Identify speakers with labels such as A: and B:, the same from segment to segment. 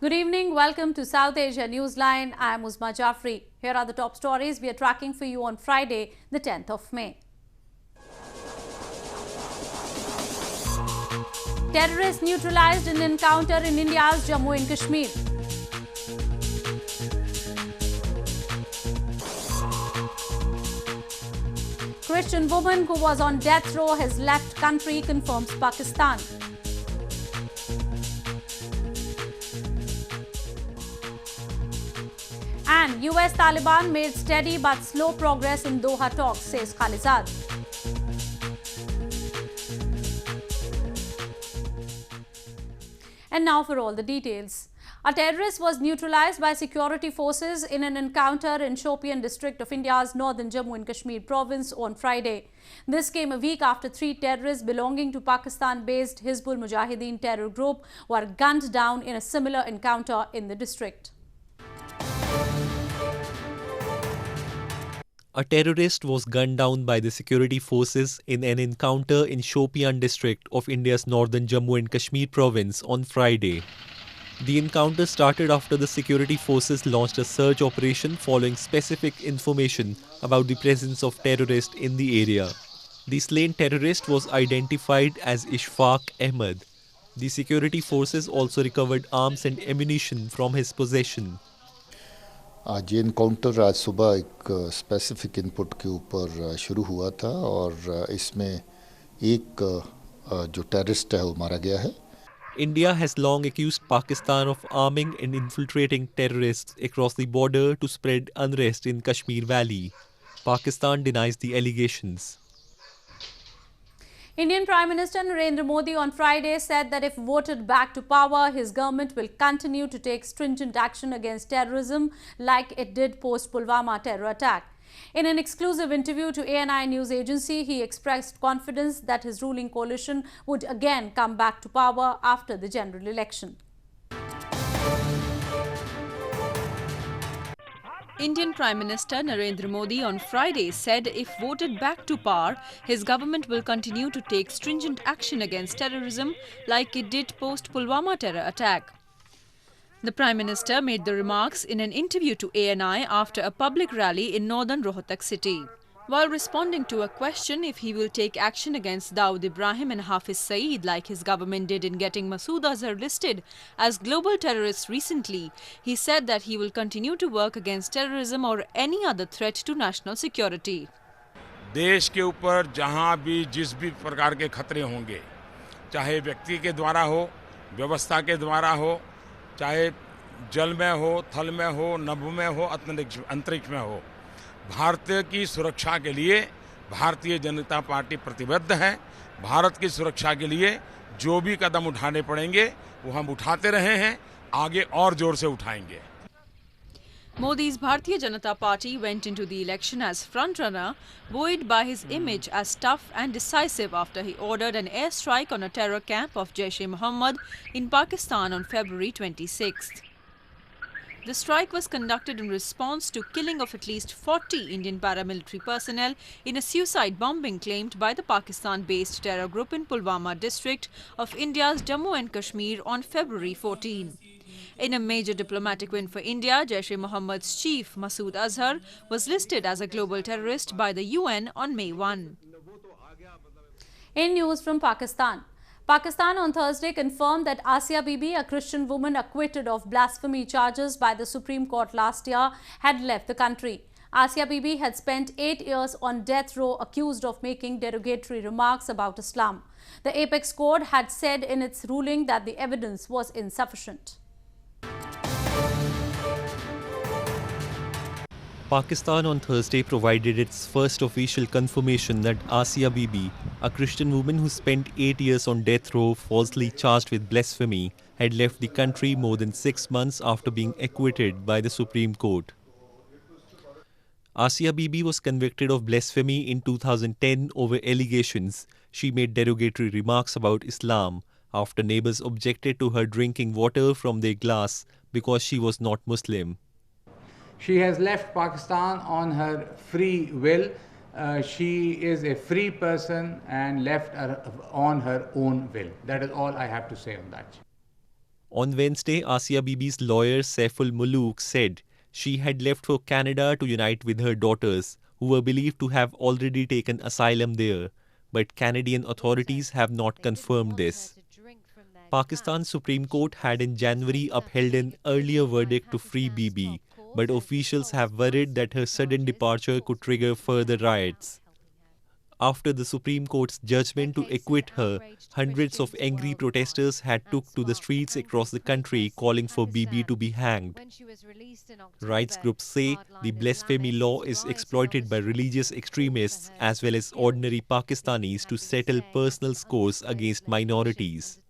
A: Good evening. Welcome to South Asia Newsline. I am Uzma Jafri. Here are the top stories we are tracking for you on Friday, the 10th of May. Terrorists neutralized in encounter in India's Jammu and Kashmir. Christian woman who was on death row has left country, confirms Pakistan. And US Taliban made steady but slow progress in Doha talks, says Khalilzad. And now for all the details. A terrorist was neutralized by security forces in an encounter in Shopian district of India's northern Jammu and Kashmir province on Friday. This came a week after 3 terrorists belonging to Pakistan-based Hizbul Mujahideen terror group were gunned down in a similar encounter in the district.
B: A terrorist was gunned down by the security forces in an encounter in Shopian district of India's northern Jammu and Kashmir province on Friday. The encounter started after the security forces launched a search operation following specific information about the presence of terrorists in the area. The slain terrorist was identified as Ishfaq Ahmed. The security forces also recovered arms and ammunition from his possession.
C: आज ये encounter आज सुबह एक specific input के ऊपर शुरू हुआ था और इसमें एक जो टेररिस्ट है वो मारा गया है.
B: India has long accused Pakistan of arming and infiltrating terrorists across the border to spread unrest in Kashmir Valley. Pakistan denies the allegations.
A: Indian Prime Minister Narendra Modi on Friday said that if voted back to power, his government will continue to take stringent action against terrorism like it did post-Pulwama terror attack. In an exclusive interview to ANI news agency, he expressed confidence that his ruling coalition would again come back to power after the general election.
D: Indian Prime Minister Narendra Modi on Friday said if voted back to power, his government will continue to take stringent action against terrorism like it did post-Pulwama terror attack. The Prime Minister made the remarks in an interview to ANI after a public rally in northern Rohtak city. While responding to a question if he will take action against Dawood Ibrahim and Hafiz Saeed like his government did in getting Masood Azhar listed as global terrorists recently, he said that he will continue to work against terrorism or any other threat to national security.
E: देश के ऊपर जहां भी जिस भी प्रकार के खतरे होंगे, चाहे व्यक्ति के द्वारा हो, व्यवस्था के द्वारा हो, चाहे जल में हो, थल में हो, नभ में हो, अंतरिक्ष में हो, भारत की सुरक्षा के लिए भारतीय जनता पार्टी प्रतिबद्ध है. भारत की सुरक्षा के लिए जो भी कदम उठाने पड़ेंगे वो हम उठाते रहे हैं, आगे और जोर से उठाएंगे.
D: Modi's Bharatiya Janata Party went into the election as frontrunner, buoyed by his image as tough and decisive after he ordered an airstrike on a terror camp of Jaish-e-Mohammed in Pakistan on February 26th. The strike was conducted in response to killing of at least 40 Indian paramilitary personnel in a suicide bombing claimed by the Pakistan-based terror group in Pulwama district of India's Jammu and Kashmir on February 14. In a major diplomatic win for India, Jaish-e-Mohammed's chief Masood Azhar was listed as a global terrorist by the UN on May 1.
A: In news from Pakistan. Pakistan on Thursday confirmed that Asia Bibi, a Christian woman acquitted of blasphemy charges by the Supreme Court last year, had left the country. Asia Bibi had spent 8 years on death row accused of making derogatory remarks about Islam. The Apex Court had said in its ruling that the evidence was insufficient.
B: Pakistan on Thursday provided its first official confirmation that Asia Bibi, a Christian woman who spent 8 years on death row falsely charged with blasphemy, had left the country more than 6 months after being acquitted by the Supreme Court. Asia Bibi was convicted of blasphemy in 2010 over allegations she made derogatory remarks about Islam after neighbors objected to her drinking water from their glass because she was not Muslim.
F: She has left Pakistan on her free will. She is a free person and left on her own will. That is all I have to say on that.
B: On Wednesday, Asia Bibi's lawyer Saiful Muluk said she had left for Canada to unite with her daughters, who were believed to have already taken asylum there, but Canadian authorities have not confirmed this. Pakistan's Supreme Court had in January upheld an earlier verdict to free Bibi, but officials have worried that her sudden departure could trigger further riots. After the Supreme Court's judgment to acquit her, hundreds of angry protesters had took to the streets across the country calling for Bibi to be hanged. Rights groups say the blasphemy law is exploited by religious extremists as well as ordinary Pakistanis to settle personal scores against minorities.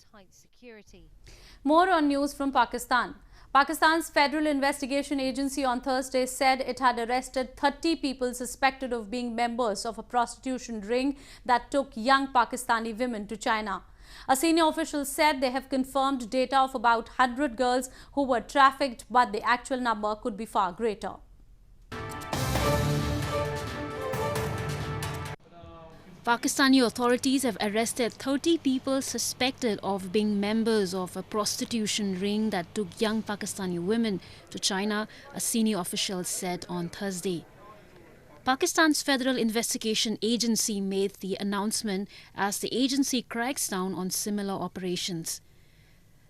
A: More on news from Pakistan. Pakistan's Federal Investigation Agency on Thursday said it had arrested 30 people suspected of being members of a prostitution ring that took young Pakistani women to China. A senior official said they have confirmed data of about 100 girls who were trafficked, but the actual number could be far greater.
G: Pakistani authorities have arrested 30 people suspected of being members of a prostitution ring that took young Pakistani women to China, a senior official said on Thursday. Pakistan's Federal Investigation Agency made the announcement as the agency cracks down on similar operations.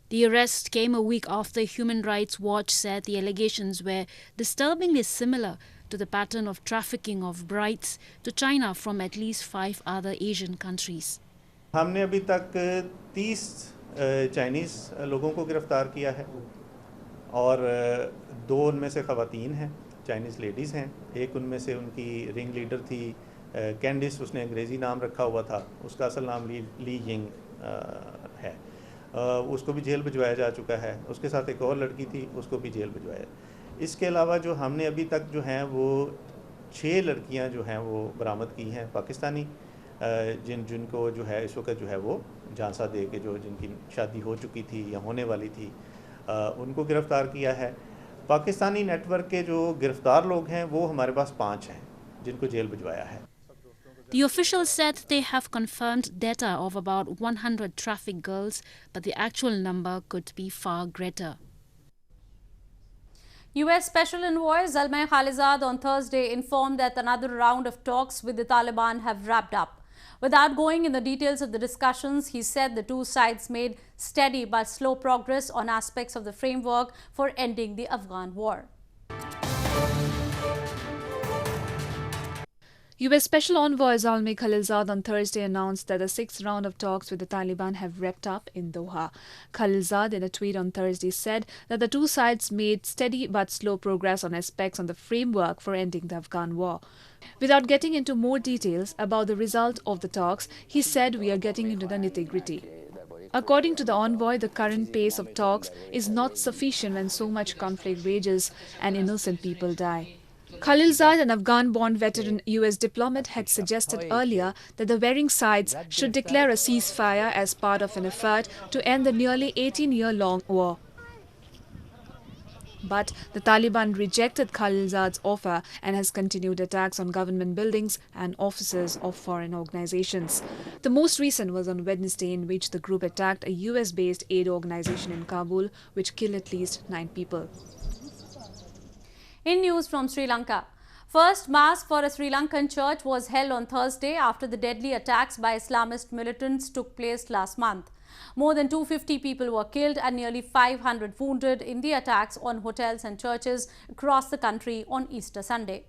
G: The arrest came a week after Human Rights Watch said the allegations were disturbingly similar to the pattern of trafficking of brides to China from at least 5 other Asian countries.
H: हमने अभी तक 30 Chinese लोगों को गिरफ्तार किया है और 2 उनमें से ख़वातीन हैं, चाइनीज़ लेडीज़ हैं। एक उनमें से उनकी रिंग लीडर थी कैंडिस, उसने अंग्रेज़ी नाम रखा हुआ था, उसका असल नाम ली यिंग है। उसको भी जेल भिजवाया जा चुका है। उसके साथ एक और लड़की थी, उसको भी जेल भिजवाया। इसके अलावा जो हमने अभी तक जो हैं वो 6 लड़कियां जो हैं वो बरामद की हैं पाकिस्तानी, जिनको जो है इस वक्त जो है वो झांसा दे के जो जिनकी शादी हो चुकी थी या होने वाली थी, उनको गिरफ़्तार किया है। पाकिस्तानी नेटवर्क के जो गिरफ़्तार लोग हैं वो हमारे पास 5 हैं जिनको जेल भिजवाया है।
G: The officials said they have confirmed data of about 100 trafficked girls, but the actual number could be far greater.
A: U.S. Special Envoy Zalmay Khalilzad on Thursday informed that another round of talks with the Taliban have wrapped up. Without going in the details of the discussions, he said the two sides made steady but slow progress on aspects of the framework for ending the Afghan war.
I: U.S. Special Envoy Zalmay Khalilzad on Thursday announced that the 6th round of talks with the Taliban have wrapped up in Doha. Khalilzad, in a tweet on Thursday, said that the two sides made steady but slow progress on aspects on the framework for ending the Afghan war. Without getting into more details about the result of the talks, he said we are getting into the nitty-gritty. According to the envoy, the current pace of talks is not sufficient when so much conflict rages and innocent people die. Khalilzad, an Afghan-born veteran U.S. diplomat, had suggested earlier that the warring sides should declare a ceasefire as part of an effort to end the nearly 18-year-long war. But the Taliban rejected Khalilzad's offer and has continued attacks on government buildings and offices of foreign organizations. The most recent was on Wednesday, in which the group attacked a US-based aid organization in Kabul, which killed at least 9 people.
A: In news from Sri Lanka, first mass for a Sri Lankan church was held on Thursday after the deadly attacks by Islamist militants took place last month. More than 250 people were killed and nearly 500 wounded in the attacks on hotels and churches across the country on Easter Sunday.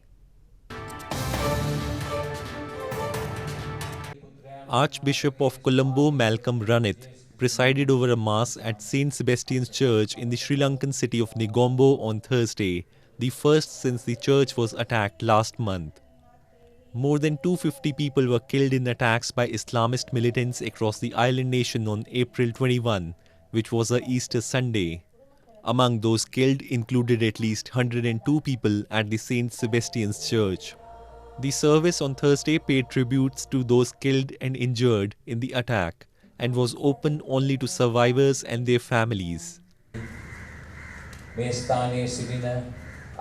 B: Archbishop of Colombo Malcolm Ranith presided over a mass at St. Sebastian's Church in the Sri Lankan city of Negombo on Thursday, the first since the church was attacked last month. More than 250 people were killed in attacks by Islamist militants across the island nation on April 21, which was a Easter Sunday. Among those killed included at least 102 people at the St. Sebastian's Church. The service on Thursday paid tributes to those killed and injured in the attack and was open only to survivors and their families.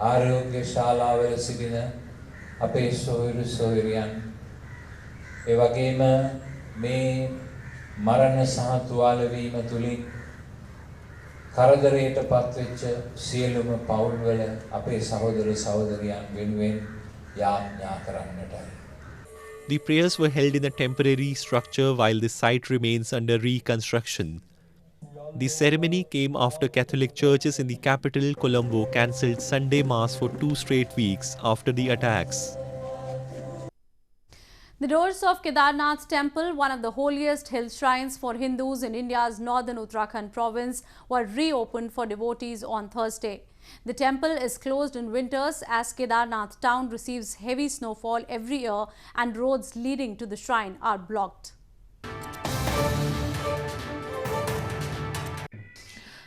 J: ආරෝග්‍ය ශාලාවල සිටින අපේ සොහොයුරු සොහොයුරියන් ඒ වගේම මේ මරණ සහ තුවාල වීම තුලින් කරදරයට පත්වෙච්ච සියලුම පවුල්වල අපේ සහෝදර සහෝදරියන් වෙනුවෙන් යාඥා කරන්නටයි.
B: The prayers were held in a temporary structure while the site remains under reconstruction. The ceremony came after Catholic churches in the capital, Colombo, cancelled Sunday Mass for 2 straight weeks after the attacks.
A: The doors of Kedarnath temple, one of the holiest hill shrines for Hindus in India's northern Uttarakhand province, were reopened for devotees on Thursday. The temple is closed in winters as Kedarnath town receives heavy snowfall every year and roads leading to the shrine are blocked.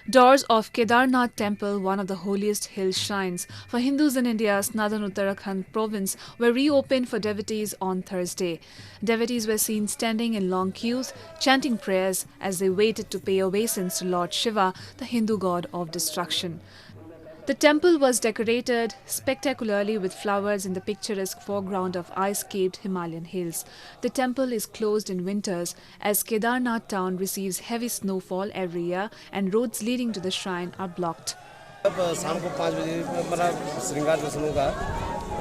I: Doors of Kedarnath temple, one of the holiest hill shrines for Hindus in India's northern Uttarakhand province, were reopened for devotees on Thursday. Devotees were seen standing in long queues, chanting prayers as they waited to pay obeisance to Lord Shiva, the Hindu god of destruction. The temple was decorated spectacularly with flowers in the picturesque foreground of ice-capped Himalayan hills. The temple is closed in winters as Kedarnath town receives heavy snowfall every year and roads leading to the shrine are blocked.
K: शाम को 5 बजे हमारा श्रृंगार दर्शन होगा,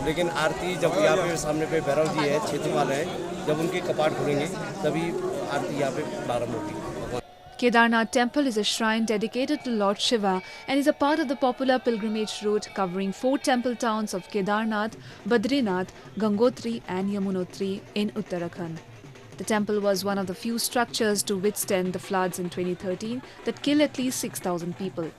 K: लेकिन आरती जब यहाँ पे सामने पे भैरव जी है, क्षेत्रपाल है, जब उनके कपाट खुलेंगे तभी आरती यहाँ पे प्रारंभ होगी.
I: Kedarnath temple is a shrine dedicated to Lord Shiva and is a part of the popular pilgrimage route covering 4 temple towns of Kedarnath, Badrinath, Gangotri and Yamunotri in Uttarakhand. The temple was one of the few structures to withstand the floods in 2013 that killed at least 6,000 people.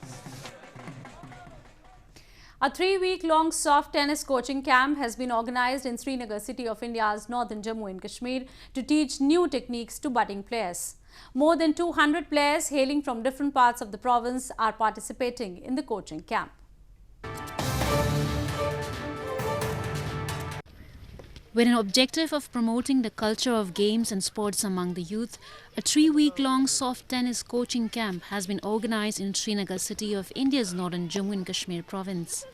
A: A 3-week-long soft tennis coaching camp has been organized in Srinagar, city of India's northern Jammu and Kashmir, to teach new techniques to budding players. More than 200 players hailing from different parts of the province are participating in the coaching camp.
G: With an objective of promoting the culture of games and sports among the youth, a 3-week-long soft tennis coaching camp has been organized in Srinagar, city of India's northern Jammu and Kashmir province.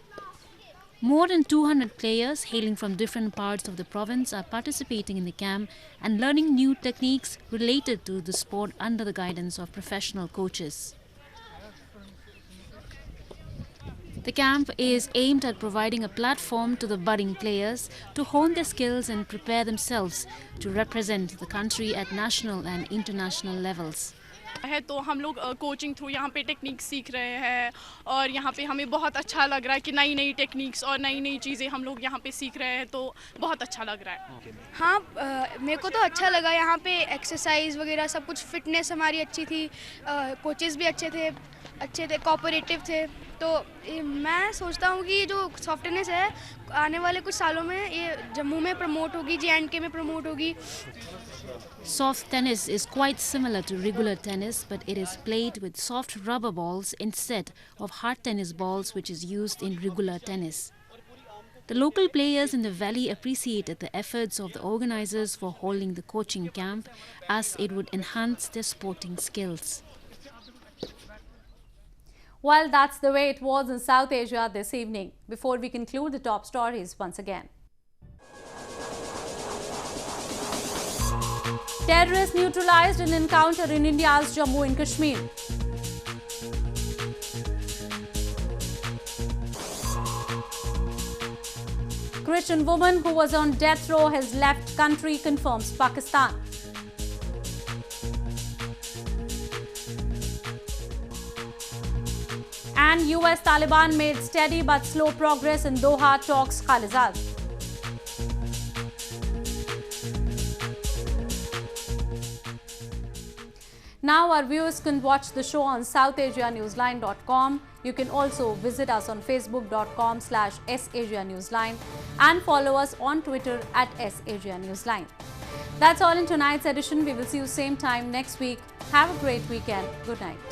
G: More than 200 players hailing from different parts of the province are participating in the camp and learning new techniques related to the sport under the guidance of professional coaches. The camp is aimed at providing a platform to the budding players to hone their skills and prepare themselves to represent the country at national and international levels.
L: है तो हम लोग coaching through यहाँ पे technique सीख रहे हैं और यहाँ पे हमें बहुत अच्छा लग रहा है कि नई नई टेक्निक्स और नई नई चीज़ें हम लोग यहाँ पे सीख रहे हैं, तो बहुत अच्छा लग रहा है.
M: हाँ, मेरे को तो अच्छा लगा. यहाँ पे एक्सरसाइज वगैरह सब कुछ, फिटनेस हमारी अच्छी थी, कोचेस भी अच्छे थे, कोऑपरेटिव थे. तो मैं सोचता हूँ कि ये जो सॉफ्ट टेनिस है आने वाले कुछ सालों में ये जम्मू में प्रमोट होगी, J&K में प्रमोट होगी.
G: Soft tennis is quite similar to regular tennis, but it is played with soft rubber balls instead of hard tennis balls, which is used in regular tennis. The local players in the valley appreciated the efforts of the organizers for holding the coaching camp, as it would enhance their sporting skills.
A: Well, that's the way it was in South Asia this evening. Before we conclude, the top stories once again. Terrorists neutralized in encounter in India's Jammu and Kashmir. Christian woman who was on death row has left country, confirms Pakistan. And US Taliban made steady but slow progress in Doha talks, Khalilzad. Now our viewers can watch the show on SouthAsiaNewsline.com. You can also visit us on Facebook.com/SAsiaNewsline and follow us on Twitter @SAsiaNewsline. That's all in tonight's edition. We will see you same time next week. Have a great weekend. Good night.